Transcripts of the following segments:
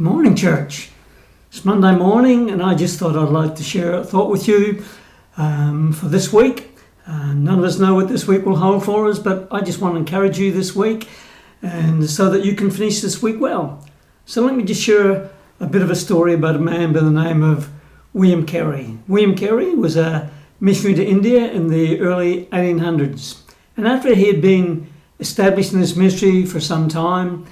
Good morning, church. It's Monday morning, and I just thought I'd like to share a thought with you for this week. None of us know what this week will hold for us, but I just want to encourage you this week, and so that you can finish this week well. So let me just share a bit of a story about a man by the name of William Carey. William Carey was a missionary to India in the early 1800s, and after he had been established in this ministry for some time,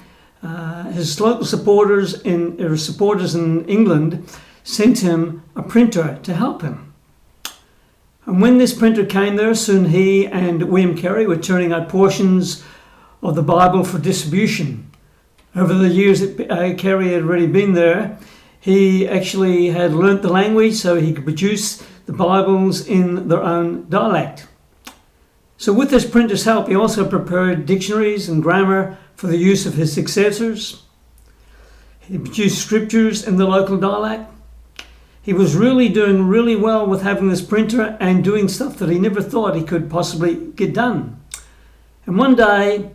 his local supporters in England sent him a printer to help him. And when this printer came there, soon he and William Carey were turning out portions of the Bible for distribution. Over the years that Carey had already been there, he actually had learnt the language so he could produce the Bibles in their own dialect. So with this printer's help, he also prepared dictionaries and grammar for the use of his successors. He produced scriptures in the local dialect. He was doing really well with having this printer and doing stuff that he never thought he could possibly get done. And one day,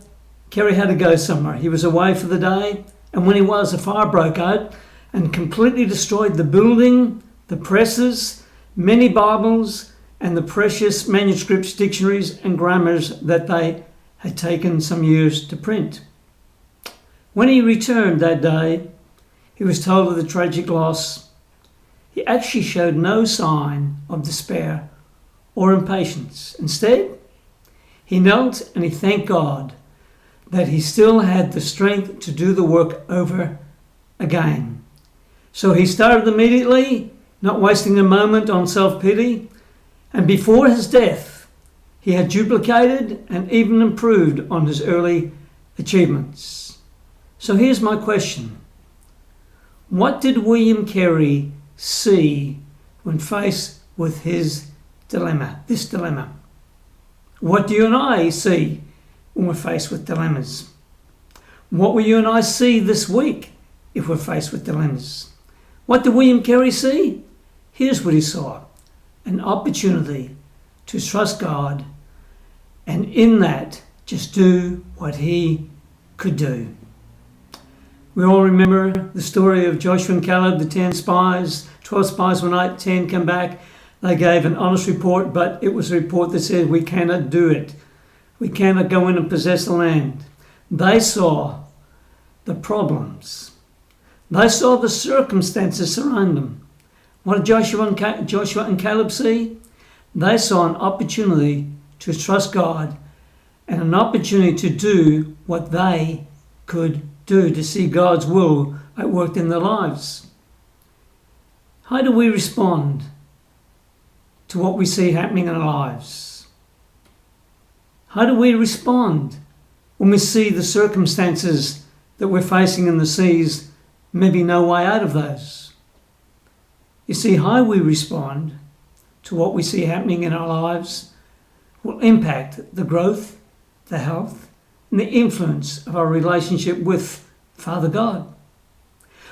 Carey had to go somewhere. He was away for the day, and when he was, a fire broke out and completely destroyed the building, the presses, many Bibles, and the precious manuscripts, dictionaries, and grammars that they had taken some years to print. When he returned that day, he was told of the tragic loss. He actually showed no sign of despair or impatience. Instead, he knelt and he thanked God that he still had the strength to do the work over again. So he started immediately, not wasting a moment on self-pity, and before his death, he had duplicated and even improved on his early achievements. So here's my question. What did William Carey see when faced with this dilemma? What do you and I see when we're faced with dilemmas? What will you and I see this week if we're faced with dilemmas? What did William Carey see? Here's what he saw. An opportunity to trust God, and in that, just do what he could do. We all remember the story of Joshua and Caleb, the 10 spies. 12 spies went out, 10 came back. They gave an honest report, but it was a report that said, we cannot do it. We cannot go in and possess the land. They saw the problems. They saw the circumstances surround them. What did Joshua and Caleb see? They saw an opportunity to trust God and an opportunity to do what they could do, to see God's will at work in their lives. How do we respond to what we see happening in our lives? How do we respond when we see the circumstances that we're facing in the seas, maybe no way out of those? You see, how we respond to what we see happening in our lives will impact the growth, the health, and the influence of our relationship with Father God.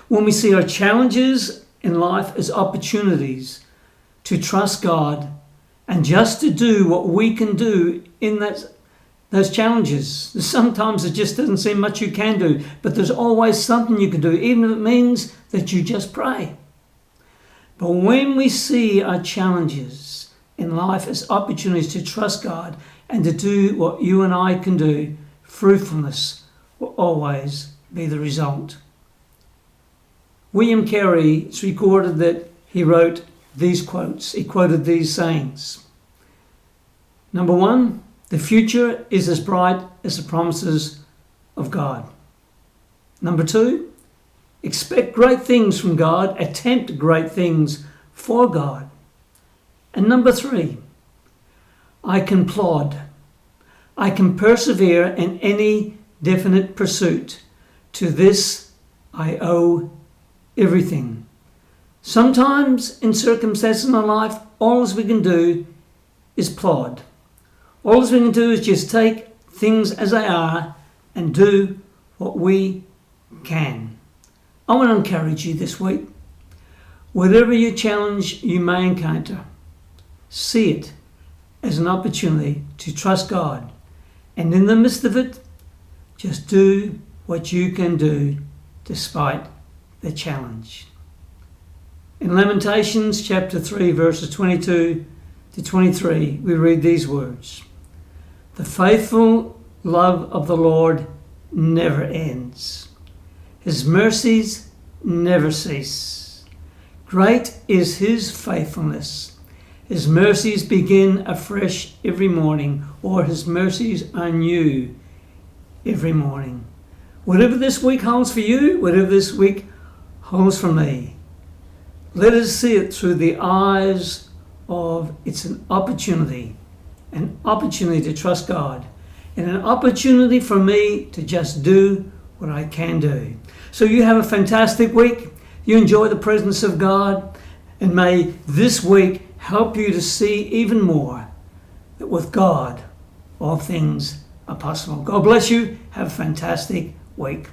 When we see our challenges in life as opportunities to trust God and just to do what we can do in those challenges. Sometimes it just doesn't seem much you can do, but there's always something you can do, even if it means that you just pray. But when we see our challenges in life as opportunities to trust God and to do what you and I can do, fruitfulness will always be the result. William Carey, it's recorded that he wrote these quotes. He quoted these sayings. Number 1, the future is as bright as the promises of God. Number 2, expect great things from God, attempt great things for God. And number 3, I can plod. I can persevere in any definite pursuit. To this I owe everything. Sometimes in circumstances in our life, all we can do is plod. All we can do is just take things as they are and do what we can. I want to encourage you this week. Whatever your challenge you may encounter, see it as an opportunity to trust God. And in the midst of it, just do what you can do despite the challenge. In Lamentations chapter 3 verses 22 to 23 we read these words. The faithful love of the Lord never ends. His mercies never cease. Great is his faithfulness. His mercies begin afresh every morning, or his mercies are new every morning. Whatever this week holds for you, whatever this week holds for me, let us see it through the eyes of it's an opportunity to trust God, and an opportunity for me to just do what I can do. So you have a fantastic week. You enjoy the presence of God, and may this week help you to see even more that with God, all things are possible. God bless you. Have a fantastic week.